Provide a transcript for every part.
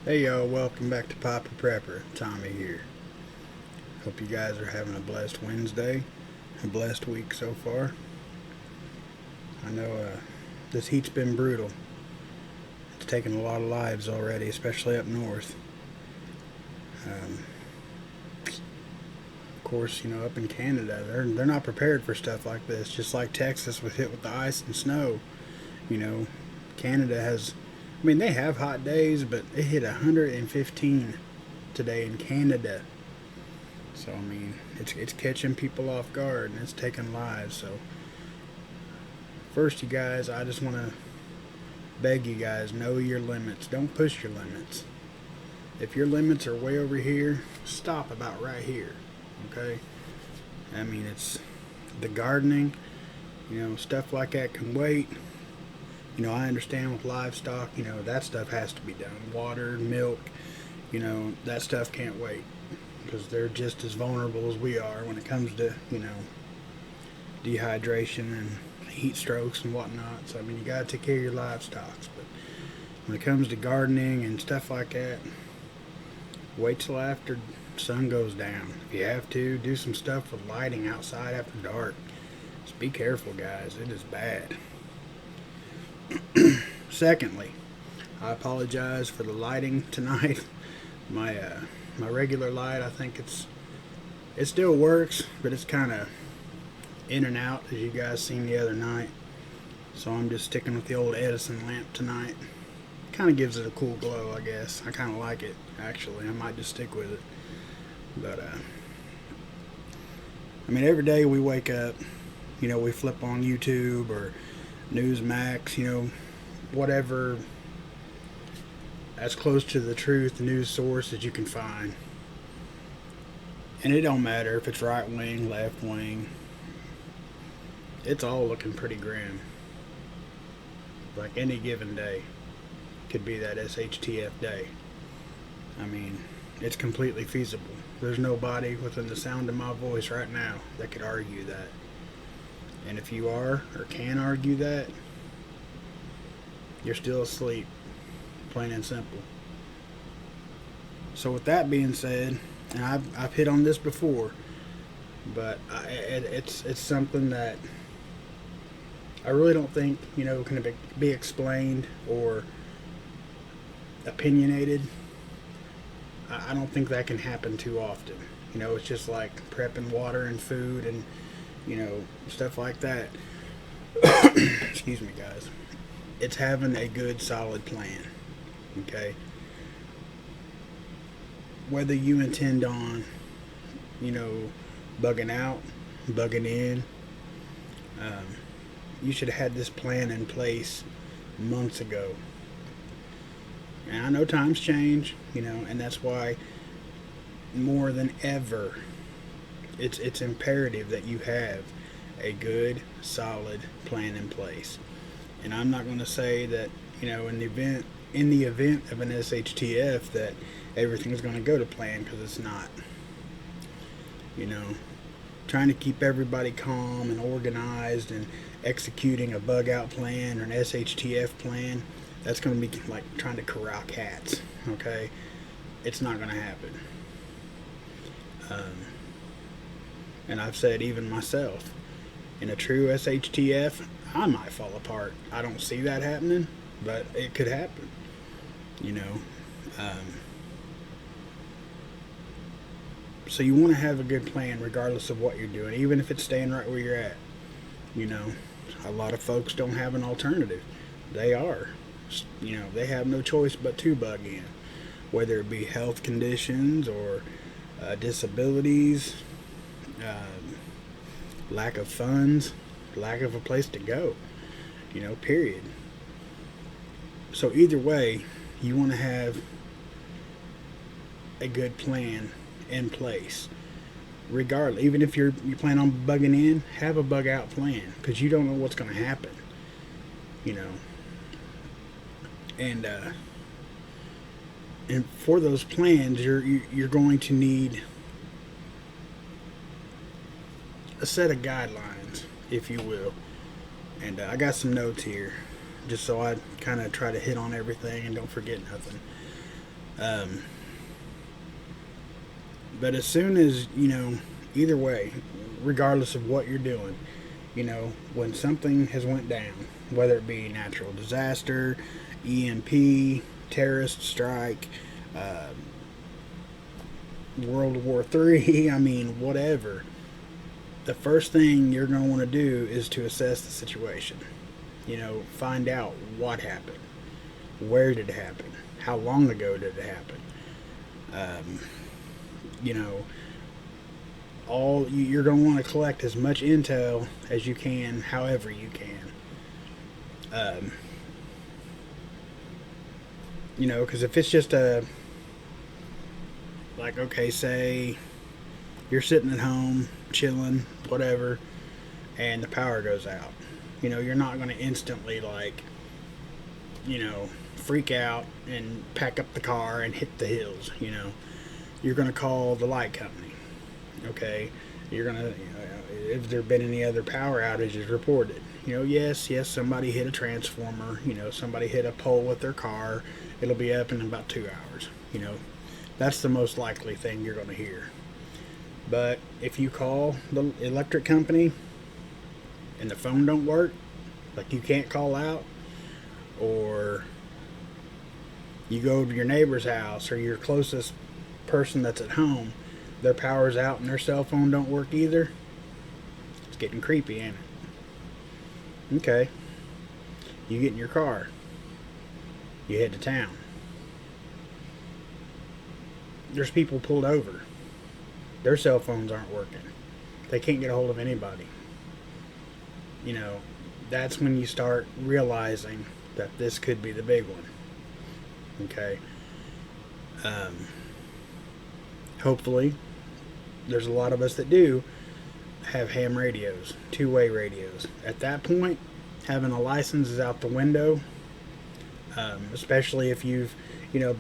Hey y'all, welcome back to Poppaprepper. Tommy here. Hope you guys are having a blessed Wednesday, a blessed week so far. I know this heat's been brutal. It's taken a lot of lives already, especially up north. Um, of course, up in Canada, they're not prepared for stuff like this. Just like Texas was hit with the ice and snow. You know, Canada has. I mean, they have hot days, but it hit 115 today in Canada. So I mean, it's catching people off guard and it's taking lives. So first, you guys, I just want to beg you guys, know your limits. Don't push your limits. If your limits are way over here, stop about right here. Okay? I mean, it's the gardening, stuff like that can wait. I understand with livestock, that stuff has to be done. Water, milk, that stuff can't wait because they're just as vulnerable as we are when it comes to, dehydration and heat strokes and whatnot. So, I mean, you got to take care of your livestock. But when it comes to gardening and stuff like that, wait till after sun goes down. If you have to, do some stuff with lighting outside after dark. Just be careful, guys. It is bad. Secondly, I apologize for the lighting tonight. My regular light, I think it still works, but it's kind of in and out, as you guys seen the other night. So I'm just sticking with the old Edison lamp tonight. Kind of gives it a cool glow, I guess. I kind of like it, actually. I might just stick with it. But I mean, every day we wake up, we flip on YouTube or Newsmax, whatever as close to the truth news source that you can find. And it don't matter if it's right wing, left wing. It's all looking pretty grim. Like any given day could be that SHTF day. I mean, it's completely feasible. There's nobody within the sound of my voice right now that could argue that. And if you are or can argue that, you're still asleep, plain and simple. So with that being said, and I've hit on this before, but it's something that I really don't think can be explained or opinionated. I don't think that can happen too often. It's just like prepping water and food and stuff like that. Excuse me, guys. It's having a good, solid plan. Okay? Whether you intend on, bugging out, bugging in, you should have had this plan in place months ago. And I know times change, and that's why more than ever it's imperative that you have a good, solid plan in place. And I'm not going to say that in the event of an SHTF that everything's going to go to plan, because it's not. Trying to keep everybody calm and organized and executing a bug out plan or an SHTF plan, that's going to be like trying to corral cats. Okay, it's not going to happen. And I've said, even myself, in a true SHTF, I might fall apart. I don't see that happening, but it could happen. So you want to have a good plan regardless of what you're doing, even if it's staying right where you're at. A lot of folks don't have an alternative. They are. They have no choice but to bug in, whether it be health conditions or disabilities, lack of funds, lack of a place to go, period. So either way, you want to have a good plan in place. Regardless, even if you plan on bugging in, have a bug out plan, because you don't know what's going to happen. And for those plans, you're going to need a set of guidelines, if you will. And I got some notes here, just so I kind of try to hit on everything and don't forget nothing. Um, but as soon as, either way, regardless of what you're doing, when something has went down, whether it be natural disaster, EMP, terrorist strike, uh, World War III, I mean, whatever, the first thing you're going to want to do is to assess the situation. Find out what happened, where did it happen, how long ago did it happen. Um, you know, you're going to want to collect as much intel as you can, however you can. Um, because if it's just like, okay, say you're sitting at home, chilling, whatever, and the power goes out. You're not going to instantly, like, freak out and pack up the car and hit the hills. You're going to call the light company. Okay? You're going to, if there have been any other power outages reported. Yes, somebody hit a transformer. Somebody hit a pole with their car. It'll be up in about 2 hours. That's the most likely thing you're going to hear. But if you call the electric company and the phone don't work, like you can't call out, or you go to your neighbor's house or your closest person that's at home, their power's out and their cell phone don't work either, it's getting creepy, ain't it? Okay. You get in your car. You head to town. There's people pulled over. Their cell phones aren't working. They can't get a hold of anybody. That's when you start realizing that this could be the big one. Okay. Hopefully, there's a lot of us that do have ham radios, two-way radios. At that point, having a license is out the window. Especially if you've,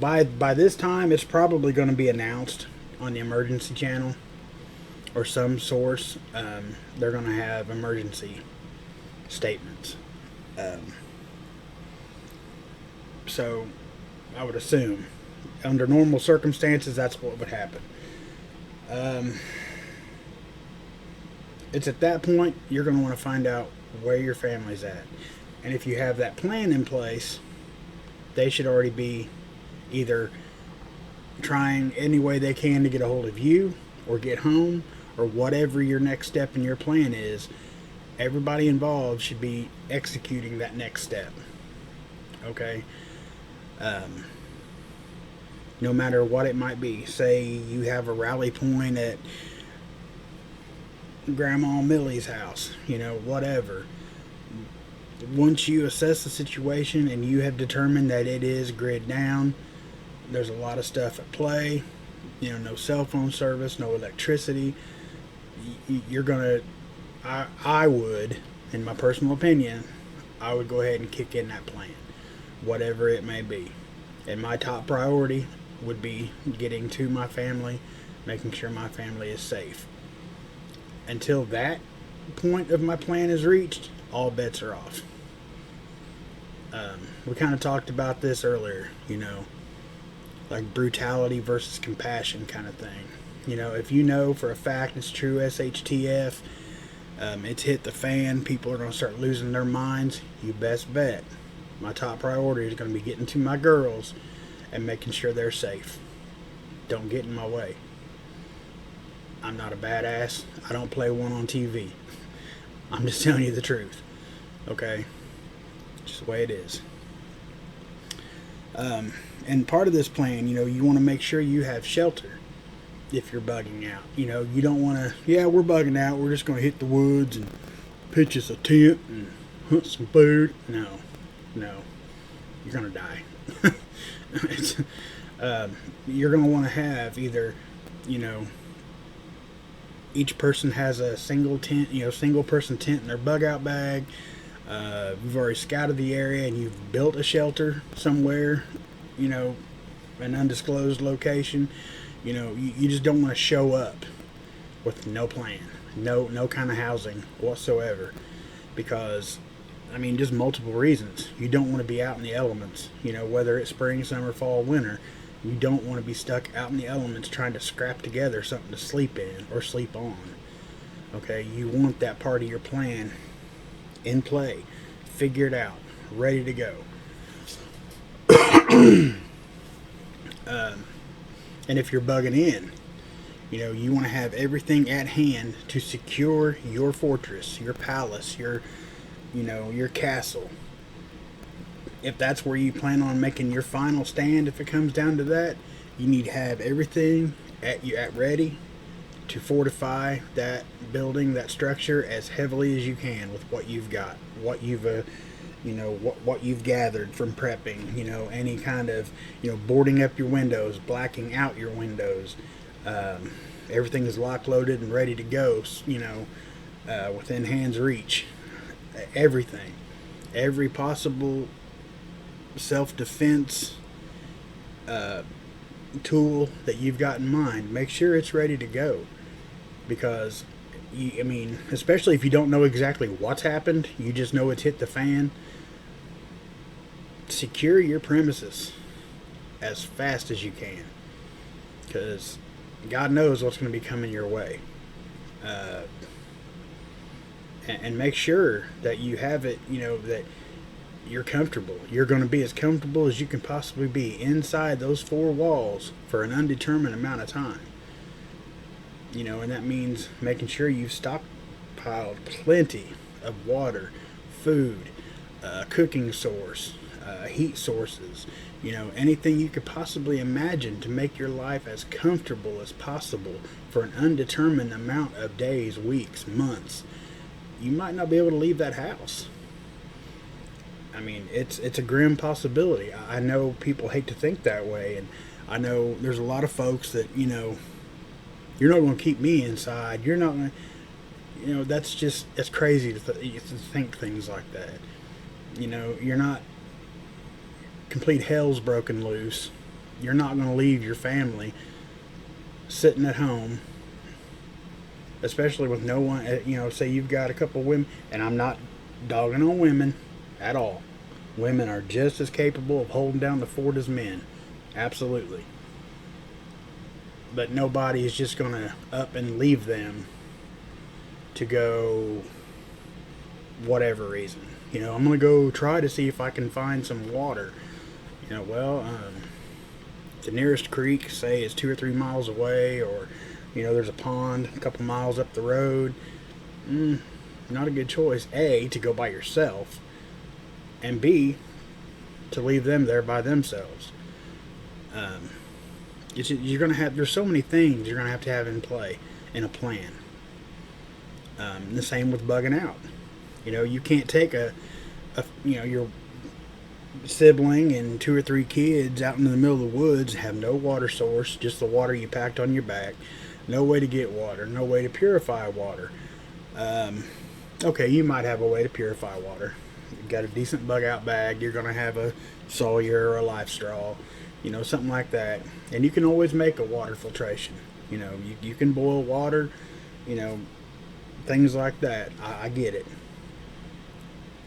by this time, it's probably going to be announced on the emergency channel or some source. They're going to have emergency statements. So I would assume under normal circumstances that's what would happen. It's at that point you're going to want to find out where your family's at, and if you have that plan in place, they should already be either trying any way they can to get a hold of you or get home, or whatever your next step in your plan is. Everybody involved should be executing that next step. Okay? No matter what it might be. Say you have a rally point at Grandma Millie's house, whatever. Once you assess the situation and you have determined that it is grid down, there's a lot of stuff at play, no cell phone service, no electricity, you're gonna, I would, in my personal opinion, I would go ahead and kick in that plan, whatever it may be. And my top priority would be getting to my family, making sure my family is safe. Until that point of my plan is reached, all bets are off. We kind of talked about this earlier, like brutality versus compassion kind of thing. If you know for a fact it's true SHTF, it's hit the fan, people are going to start losing their minds, you best bet my top priority is going to be getting to my girls and making sure they're safe. Don't get in my way. I'm not a badass. I don't play one on TV. I'm just telling you the truth. Okay? Just the way it is. And part of this plan, you want to make sure you have shelter if you're bugging out. You don't want to, we're bugging out, we're just going to hit the woods and pitch us a tent and hunt some food. No. You're going to die. You're going to want to have either, each person has a single tent, single person tent in their bug out bag. You've already scouted the area and you've built a shelter somewhere, an undisclosed location. You just don't want to show up with no plan, no kind of housing whatsoever, because just multiple reasons. You don't want to be out in the elements, whether it's spring, summer, fall, winter. You don't want to be stuck out in the elements trying to scrap together something to sleep in or sleep on. Okay, you want that part of your plan in play, figured out, ready to go. And if you're bugging in, you want to have everything at hand to secure your fortress, your palace, your castle. If that's where you plan on making your final stand, if it comes down to that, you need to have everything at ready to fortify that building, that structure, as heavily as you can with what you've got, what you've gathered from prepping. Any kind of boarding up your windows, blacking out your windows. Everything is lock loaded and ready to go. Within hand's reach. Everything, every possible self-defense tool that you've got in mind, make sure it's ready to go. Because, especially if you don't know exactly what's happened, you just know it's hit the fan. Secure your premises as fast as you can, because God knows what's going to be coming your way. And make sure that you have it, that you're comfortable. You're going to be as comfortable as you can possibly be inside those four walls for an undetermined amount of time. And that means making sure you've stockpiled plenty of water, food, cooking source, heat sources, anything you could possibly imagine to make your life as comfortable as possible for an undetermined amount of days, weeks, months. You might not be able to leave that house. It's a grim possibility. I know people hate to think that way, and I know there's a lot of folks that, you're not going to keep me inside. You're not going to, that's crazy to think things like that. You're not, complete hell's broken loose. You're not going to leave your family sitting at home, especially with no one. Say you've got a couple women, and I'm not dogging on women at all. Women are just as capable of holding down the fort as men, absolutely. But nobody is just going to up and leave them to go whatever reason. I'm going to go try to see if I can find some water. The nearest creek, say, is 2 or 3 miles away, or there's a pond a couple miles up the road. Not a good choice. A, to go by yourself, and B, to leave them there by themselves. You're going to have, there's so many things you're going to have in play in a plan. The same with bugging out. You can't take your sibling and 2 or 3 kids out into the middle of the woods, have no water source, just the water you packed on your back, no way to get water, no way to purify water. Okay, you might have a way to purify water. You've got a decent bug out bag, you're going to have a Sawyer or a Life Straw, something like that. And you can always make a water filtration. You can boil water, things like that. I get it.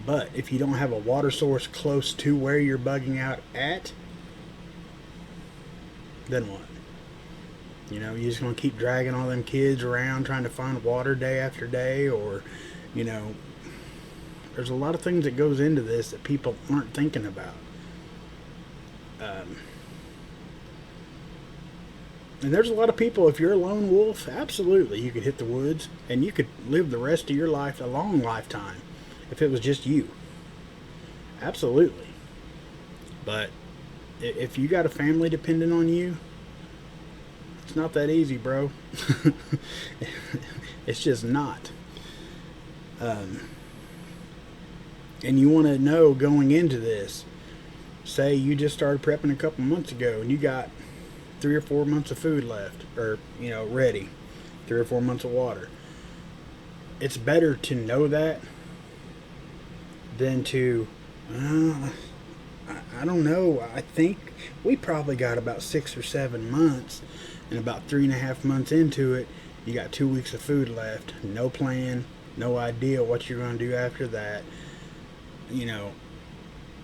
But if you don't have a water source close to where you're bugging out at, then what? You're just going to keep dragging all them kids around trying to find water day after day, or, there's a lot of things that goes into this that people aren't thinking about. And there's a lot of people, if you're a lone wolf, absolutely, you could hit the woods, and you could live the rest of your life, a long lifetime, if it was just you. Absolutely. But if you got a family dependent on you, it's not that easy, bro. It's just not. And you want to know going into this, say you just started prepping a couple months ago and you got 3 or 4 months of food left, or ready, 3 or 4 months of water. It's better to know that than to I don't know. I think we probably got about 6 or 7 months, and about 3.5 months into it, you got 2 weeks of food left. No plan, no idea what you're going to do after that.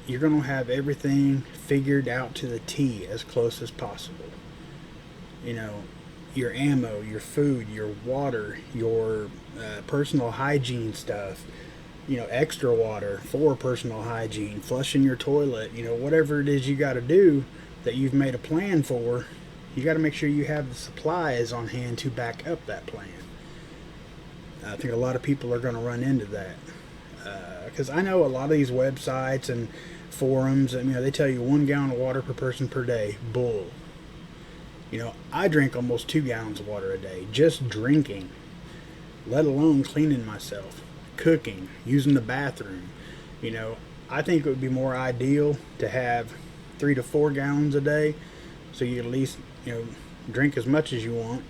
you're going to have everything figured out to the T as close as possible. You know, your ammo, your food, your water, your personal hygiene stuff, you know, extra water for personal hygiene, flushing your toilet, you know, whatever it is you got to do that you've made a plan for, you got to make sure you have the supplies on hand to back up that plan. I think a lot of people are going to run into that. Because I know a lot of these websites and forums, and, you know, they tell you 1 gallon of water per person per day. Bull. You know, I drink almost 2 gallons of water a day, just drinking, let alone cleaning myself, cooking, using the bathroom. You know, I think it would be more ideal to have 3 to 4 gallons a day, so you at least, you know, drink as much as you want.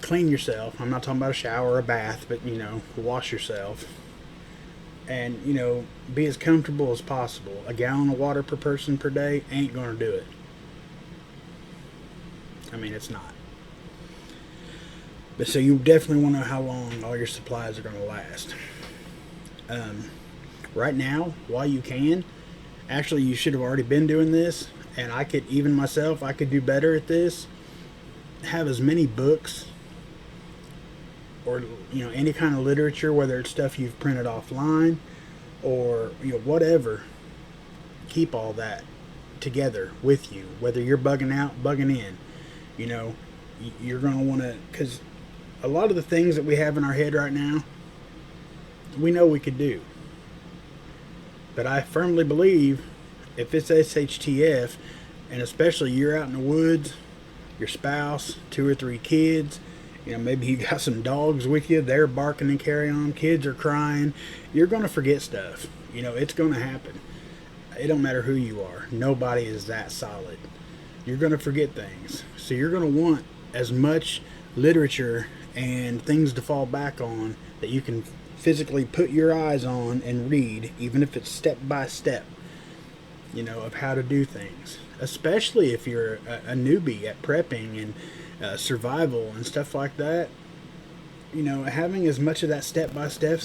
Clean yourself. I'm not talking about a shower or a bath, but, you know, wash yourself. And, you know, be as comfortable as possible. A gallon of water per person per day ain't going to do it. I mean, it's not. But so you definitely want to know how long all your supplies are going to last. Right now, while you can, actually you should have already been doing this, and I could, even myself, I could do better at this. Have as many books or, you know, any kind of literature, whether it's stuff you've printed offline or, you know, whatever. Keep all that together with you, whether you're bugging out, bugging in. You know, you're going to want to, because a lot of the things that we have in our head right now, we know we could do. But I firmly believe if it's SHTF, and especially you're out in the woods, your spouse, 2 or 3 kids, you know, maybe you got some dogs with you, they're barking and carrying on, kids are crying, you're going to forget stuff. You know, it's going to happen. It don't matter who you are. Nobody is that solid. You're going to forget things. So you're going to want as much literature and things to fall back on that you can physically put your eyes on and read, even if it's step by step, you know, of how to do things. Especially if you're a newbie at prepping and survival and stuff like that. You know, having as much of that step-by-step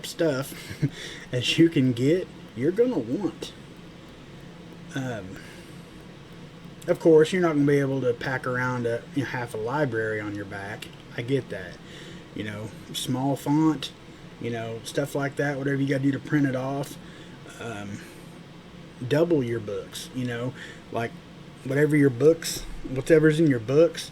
stuff as you can get, you're gonna want. Of course, you're not gonna be able to pack around half a library on your back. I get that. You know, small font, you know, stuff like that. Whatever you gotta do to print it off. Double your books. You know, like whatever's in your books,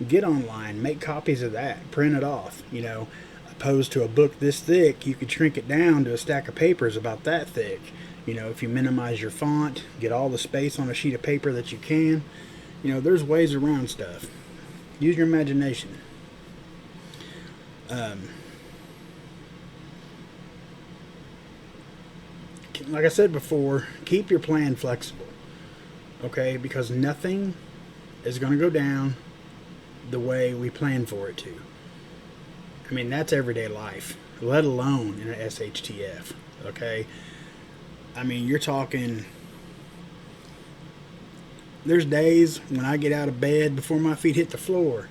get online, make copies of that, print it off. You know, opposed to a book this thick, you could shrink it down to a stack of papers about that thick. You know, if you minimize your font, get all the space on a sheet of paper that you can. You know, there's ways around stuff. Use your imagination. Like I said before, keep your plan flexible. Okay, because nothing is going to go down the way we plan for it to. I mean, that's everyday life, let alone in an SHTF. Okay, I mean, you're talking, there's days when I get out of bed before my feet hit the floor,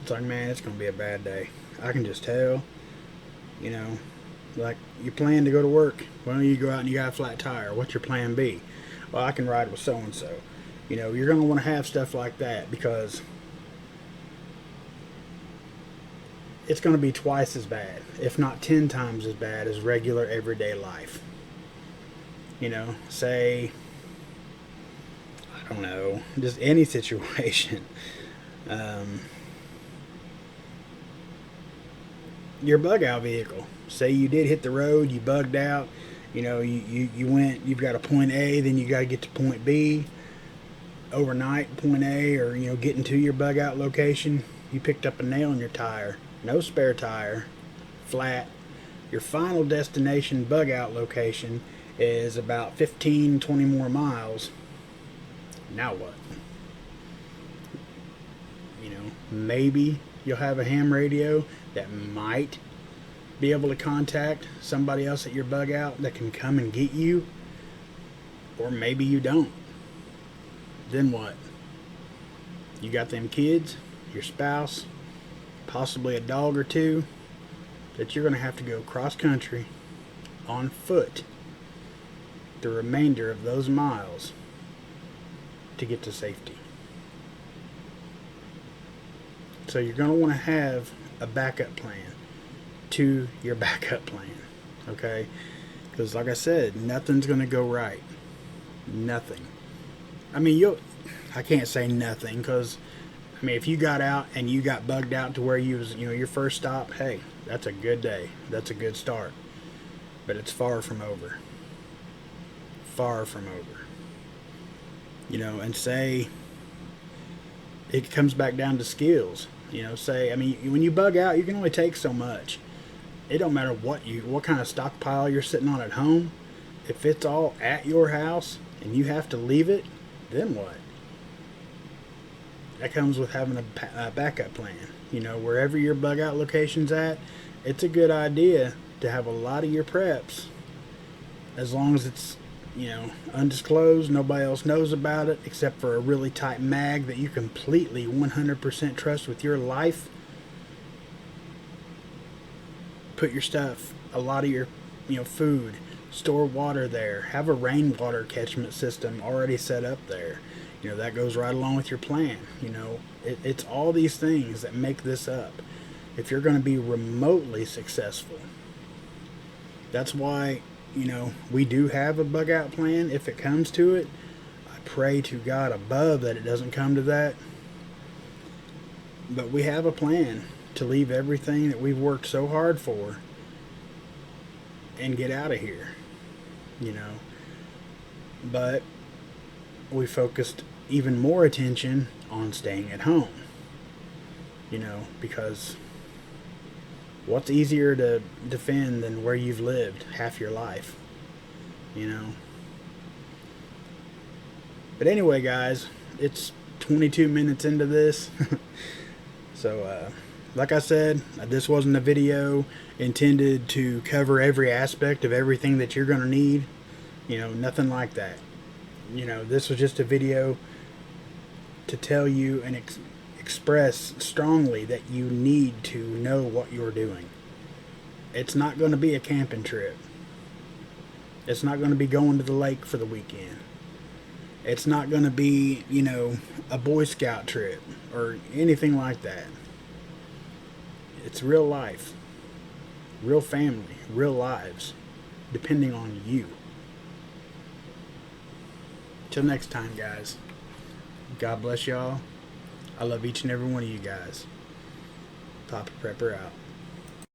it's like, man, it's going to be a bad day. I can just tell. You know, like, you plan to go to work, well, you go out and you got a flat tire. What's your plan B? Well, I can ride with so-and-so. You know, you're going to want to have stuff like that, because it's going to be twice as bad, if not 10 times as bad as regular everyday life. You know, say, I don't know, just any situation. Your bug out vehicle. Say you did hit the road, you bugged out, you know, you've got a point A, then you got to get to point B. Overnight, point A, or, you know, getting to your bug out location, you picked up a nail in your tire, no spare tire, flat. Your final destination bug out location is about 15-20 more miles. Now what? You know, maybe you'll have a ham radio that might be able to contact somebody else at your bug out that can come and get you, or maybe you don't. Then what? You got them kids, your spouse, possibly a dog or two, that you're going to have to go cross country on foot the remainder of those miles to get to safety. So you're going to want to have a backup plan to your backup plan, okay? Because like I said, nothing's going to go right. Nothing. I mean, I can't say nothing, because I mean, if you got out and you got bugged out to where you was, your first stop, hey, that's a good day. That's a good start. But it's far from over. Far from over. And say it comes back down to skills. Say, I mean, when you bug out, you can only take so much. It don't matter what kind of stockpile you're sitting on at home. If it's all at your house and you have to leave it, then what? That comes with having a backup plan. Wherever your bug out location's at, it's a good idea to have a lot of your preps, as long as it's undisclosed, nobody else knows about it except for a really tight mag that you completely 100% trust with your life. Put your stuff, a lot of your food, store water there. Have a rainwater catchment system already set up there. That goes right along with your plan. It's all these things that make this up if you're going to be remotely successful. That's why we do have a bug out plan if it comes to it. I pray to God above that it doesn't come to that. But we have a plan to leave everything that we've worked so hard for and get out of here. But we focused even more attention on staying at home. Because what's easier to defend than where you've lived half your life? But anyway, guys, it's 22 minutes into this. So, like I said, this wasn't a video intended to cover every aspect of everything that you're going to need. Nothing like that. This was just a video to tell you and express strongly that you need to know what you're doing. It's not going to be a camping trip. It's not going to be going to the lake for the weekend. It's not going to be, a Boy Scout trip or anything like that. It's real life, real family, real lives, depending on you. Till next time, guys. God bless y'all. I love each and every one of you guys. Poppaprepper out.